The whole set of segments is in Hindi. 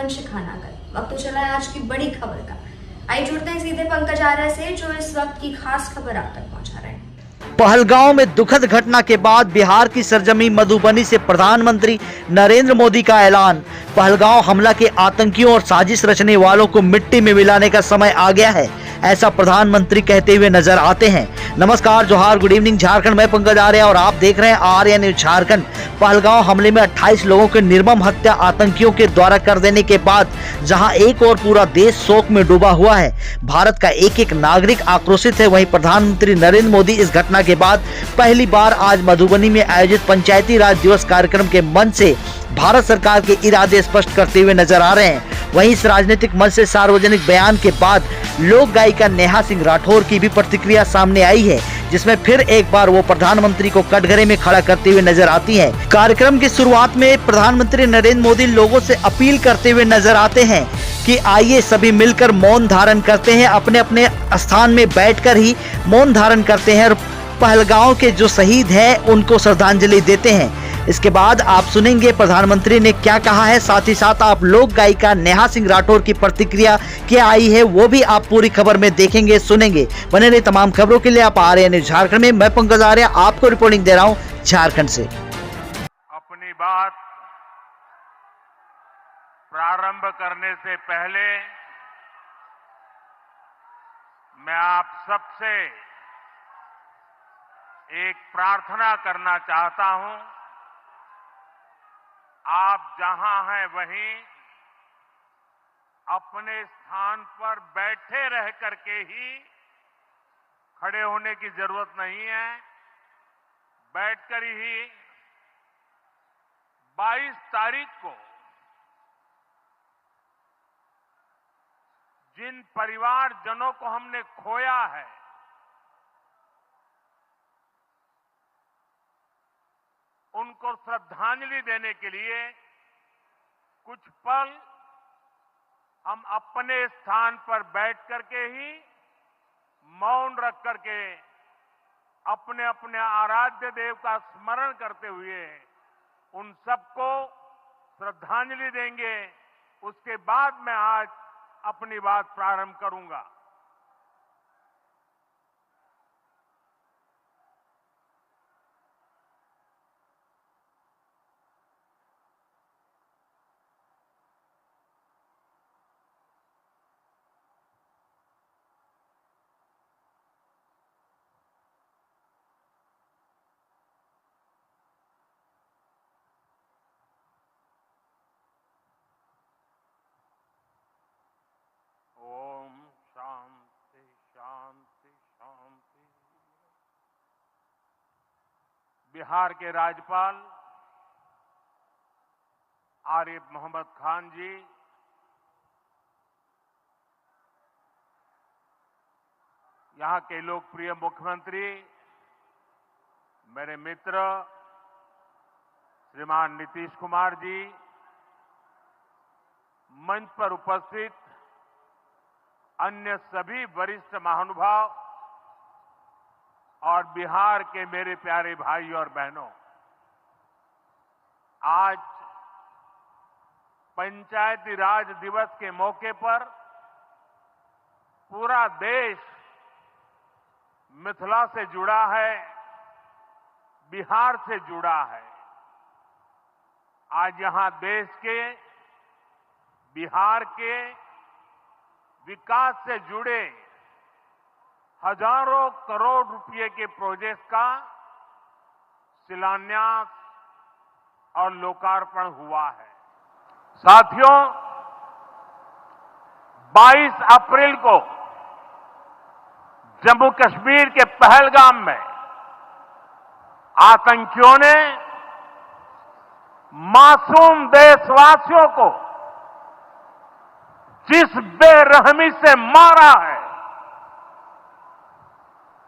वंश खानागर। वक्त तो चला है आज की बड़ी खबर का। आइए जुड़ते हैं सीधे पंकज आर्य से, जो इस वक्त की खास खबर आप तक पहुंचा रहे हैं। पहलगांव में दुखद घटना के बाद बिहार की सरजमी मधुबनी से प्रधानमंत्री नरेंद्र मोदी का ऐलान। पहलगांव हमला के आतंकियों और साजिश रचने वालों को मिट्टी में मिलाने का समय आ गया है, ऐसा प्रधानमंत्री कहते हुए नजर आते हैं। नमस्कार, जोहार, गुड इवनिंग झारखंड। मैं पंकज आर्य और आप देख रहे हैं आर्य न्यूज झारखंड। पहलगांव हमले में 28 लोगों की निर्मम हत्या आतंकियों के द्वारा कर देने के बाद जहां एक और पूरा देश शोक में डूबा हुआ है, भारत का एक एक नागरिक आक्रोशित है, वहीं प्रधानमंत्री नरेंद्र मोदी इस घटना के बाद पहली बार आज मधुबनी में आयोजित पंचायती राज दिवस कार्यक्रम के मंच से भारत सरकार के इरादे स्पष्ट करते हुए नजर आ रहे हैं। वहीं इस राजनीतिक मंच से सार्वजनिक बयान के बाद लोक गायिका नेहा सिंह राठौर की भी प्रतिक्रिया सामने आई है, जिसमें फिर एक बार वो प्रधानमंत्री को कटघरे में खड़ा करते हुए नजर आती हैं। कार्यक्रम की शुरुआत में प्रधानमंत्री नरेंद्र मोदी लोगों से अपील करते हुए नजर आते हैं कि आइए सभी मिलकर मौन धारण करते हैं, अपने अपने स्थान में बैठकर ही मौन धारण करते हैं और पहलगांव के जो शहीद हैं उनको श्रद्धांजलि देते हैं। इसके बाद आप सुनेंगे प्रधानमंत्री ने क्या कहा है, साथ ही साथ आप लोक गायिका नेहा सिंह राठौर की प्रतिक्रिया क्या आई है वो भी आप पूरी खबर में देखेंगे, सुनेंगे। बने रहिए तमाम खबरों के लिए आप आर्य न्यूज झारखंड में। मैं पंकज आर्य आपको रिपोर्टिंग दे रहा हूं झारखंड से। अपनी बात प्रारंभ करने से पहले मैं आप सबसे एक प्रार्थना करना चाहता हूं। आप जहां हैं वहीं अपने स्थान पर बैठे रह करके ही, खड़े होने की जरूरत नहीं है, बैठकर ही 22 तारीख को जिन परिवारजनों को हमने खोया है, उनको श्रद्धांजलि देने के लिए कुछ पल हम अपने स्थान पर बैठ करके ही मौन रख करके अपने अपने आराध्य देव का स्मरण करते हुए उन सबको श्रद्धांजलि देंगे। उसके बाद मैं आज अपनी बात प्रारंभ करूंगा। शांति शांति शांति। बिहार के राज्यपाल आरिफ मोहम्मद खान जी, यहां के लोकप्रिय मुख्यमंत्री मेरे मित्र श्रीमान नीतीश कुमार जी, मंच पर उपस्थित अन्य सभी वरिष्ठ महानुभाव और बिहार के मेरे प्यारे भाई और बहनों, आज पंचायती राज दिवस के मौके पर पूरा देश मिथिला से जुड़ा है, बिहार से जुड़ा है। आज यहां देश के, बिहार के विकास से जुड़े हजारों करोड़ रुपए के प्रोजेक्ट का शिलान्यास और लोकार्पण हुआ है। साथियों, 22 अप्रैल को जम्मू कश्मीर के पहलगाम में आतंकियों ने मासूम देशवासियों को जिस बेरहमी से मारा है,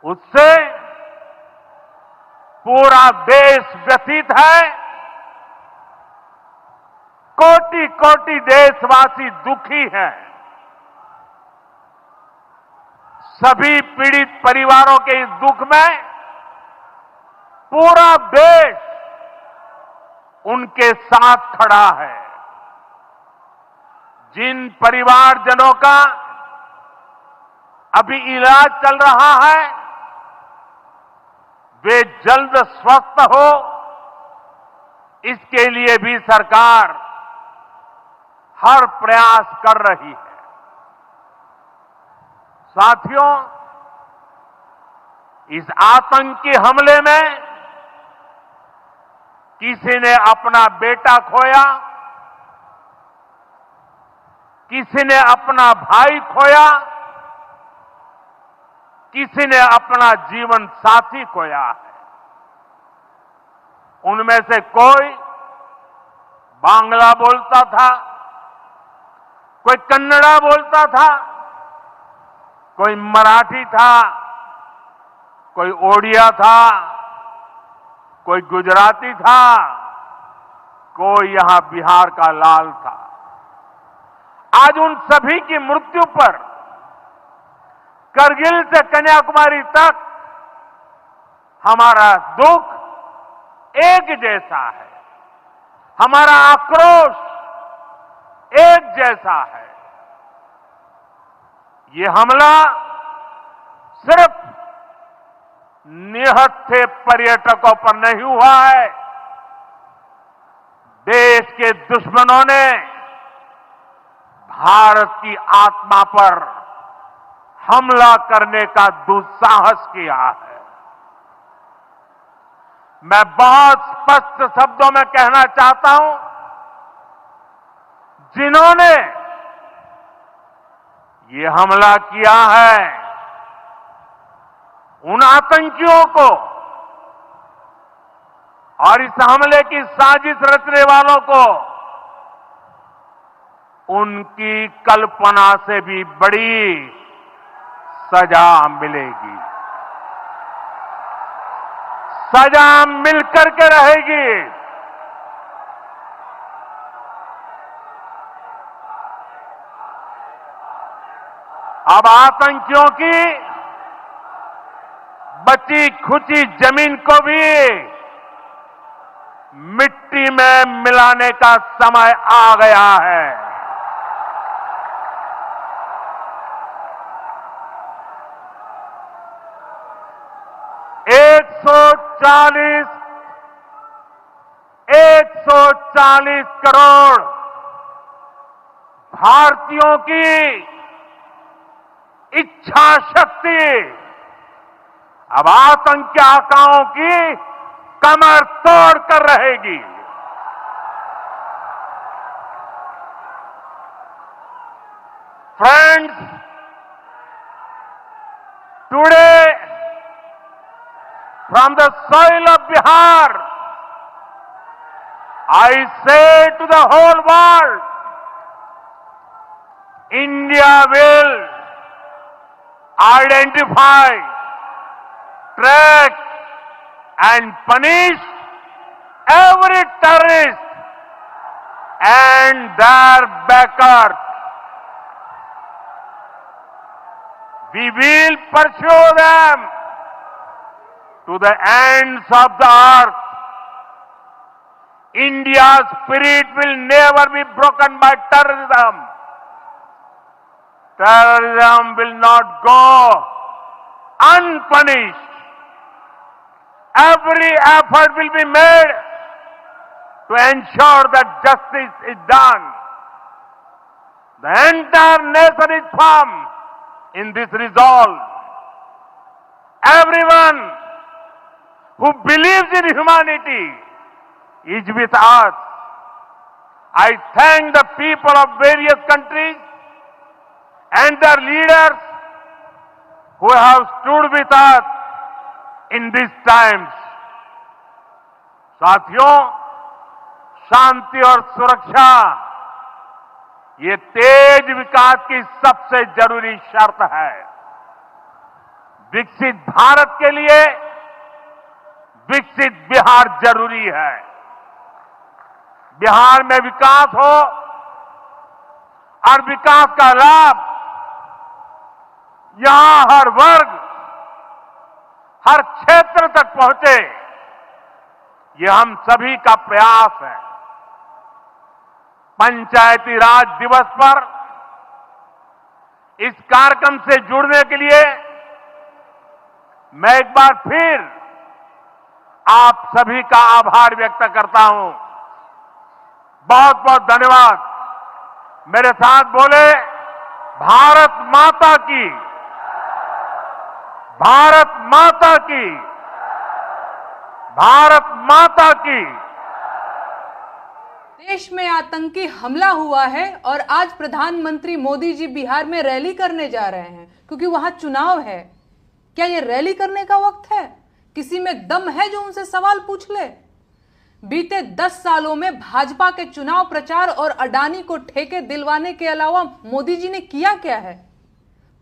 उससे पूरा देश व्यथित है। कोटि कोटि देशवासी दुखी हैं। सभी पीड़ित परिवारों के इस दुख में पूरा देश उनके साथ खड़ा है। जिन परिवारजनों का अभी इलाज चल रहा है वे जल्द स्वस्थ हो, इसके लिए भी सरकार हर प्रयास कर रही है। साथियों, इस आतंकी हमले में किसी ने अपना बेटा खोया, किसी ने अपना भाई खोया, किसी ने अपना जीवन साथी खोया है। उनमें से कोई बांग्ला बोलता था, कोई कन्नड़ा बोलता था, कोई मराठी था, कोई ओडिया था, कोई गुजराती था, कोई यहां बिहार का लाल था। आज उन सभी की मृत्यु पर करगिल से कन्याकुमारी तक हमारा दुख एक जैसा है, हमारा आक्रोश एक जैसा है। ये हमला सिर्फ निहत्थे पर्यटकों पर नहीं हुआ है, देश के दुश्मनों ने भारत की आत्मा पर हमला करने का दुस्साहस किया है। मैं बहुत स्पष्ट शब्दों में कहना चाहता हूं, जिन्होंने ये हमला किया है उन आतंकियों को और इस हमले की साजिश रचने वालों को उनकी कल्पना से भी बड़ी सजा मिलेगी, सजा मिलकर के रहेगी। अब आतंकियों की बची खुची जमीन को भी मिट्टी में मिलाने का समय आ गया है। एक सौ चालीस करोड़ भारतीयों की इच्छा शक्ति अब आतंकी आकाओं की कमर तोड़ कर रहेगी। Friends, today from the soil of Bihar, I say to the whole world, India will identify, track and punish every terrorist and their backers. We will pursue them to the ends of the earth. India's spirit will never be broken by terrorism. Terrorism will not go unpunished. Every effort will be made to ensure that justice is done. The entire nation is firm in this resolve. Everyone who believes in humanity is with us. I thank the people of various countries and their leaders who have stood with us in these times. साथियों, शांति और सुरक्षा ये तेज विकास की सबसे जरूरी शर्त है। विकसित भारत के लिए विकसित बिहार जरूरी है। बिहार में विकास हो और विकास का लाभ यहां हर वर्ग, हर क्षेत्र तक पहुंचे, ये हम सभी का प्रयास है। पंचायती राज दिवस पर इस कार्यक्रम से जुड़ने के लिए मैं एक बार फिर आप सभी का आभार व्यक्त करता हूं। बहुत बहुत धन्यवाद। मेरे साथ बोले, भारत माता की, भारत माता की, भारत माता की। देश में आतंकी हमला हुआ है और आज प्रधानमंत्री मोदी जी बिहार में रैली करने जा रहे हैं क्योंकि वहां चुनाव है। क्या ये रैली करने का वक्त है? किसी में दम है जो उनसे सवाल पूछ ले? बीते 10 सालों में भाजपा के चुनाव प्रचार और अडानी को ठेके दिलवाने के अलावा मोदी जी ने किया क्या है?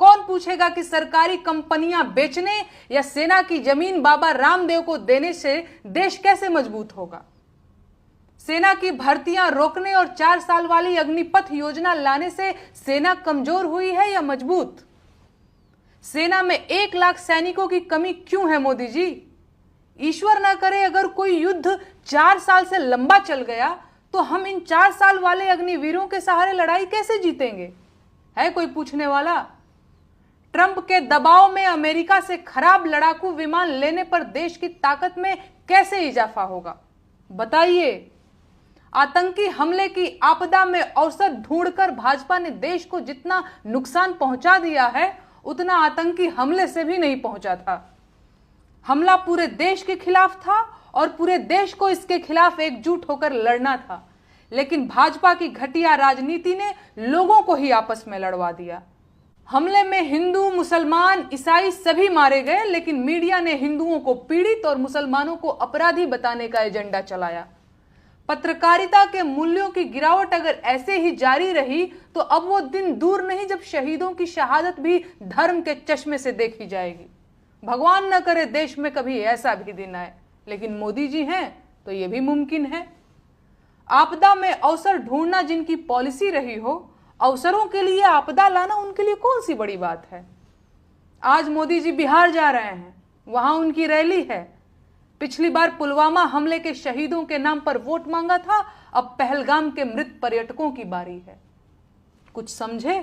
कौन पूछेगा कि सरकारी कंपनियां बेचने या सेना की जमीन बाबा रामदेव को देने से देश कैसे मजबूत होगा? सेना की भर्तियां रोकने और 4 साल वाली अग्निपथ योजना लाने से सेना कमजोर हुई है या मजबूत? सेना में 1 लाख सैनिकों की कमी क्यों है मोदी जी? ईश्वर ना करे अगर कोई युद्ध 4 साल से लंबा चल गया तो हम इन 4 साल वाले अग्निवीरों के सहारे लड़ाई कैसे जीतेंगे? है कोई पूछने वाला? ट्रंप के दबाव में अमेरिका से खराब लड़ाकू विमान लेने पर देश की ताकत में कैसे इजाफा होगा? बताइए। आतंकी हमले की आपदा में अवसर ढूंढकर भाजपा ने देश को जितना नुकसान पहुंचा दिया है उतना आतंकी हमले से भी नहीं पहुंचा था। हमला पूरे देश के खिलाफ था और पूरे देश को इसके खिलाफ एकजुट होकर लड़ना था, लेकिन भाजपा की घटिया राजनीति ने लोगों को ही आपस में लड़वा दिया। हमले में हिंदू, मुसलमान, ईसाई सभी मारे गए, लेकिन मीडिया ने हिंदुओं को पीड़ित और मुसलमानों को अपराधी बताने का एजेंडा चलाया। पत्रकारिता के मूल्यों की गिरावट अगर ऐसे ही जारी रही तो अब वो दिन दूर नहीं जब शहीदों की शहादत भी धर्म के चश्मे से देखी जाएगी। भगवान न करे देश में कभी ऐसा भी दिन आए, लेकिन मोदी जी हैं तो ये भी मुमकिन है। आपदा में अवसर ढूंढना जिनकी पॉलिसी रही हो, अवसरों के लिए आपदा लाना उनके लिए कौन सी बड़ी बात है? आज मोदी जी बिहार जा रहे हैं, वहां उनकी रैली है। पिछली बार पुलवामा हमले के शहीदों के नाम पर वोट मांगा था, अब पहलगाम के मृत पर्यटकों की बारी है। कुछ समझे?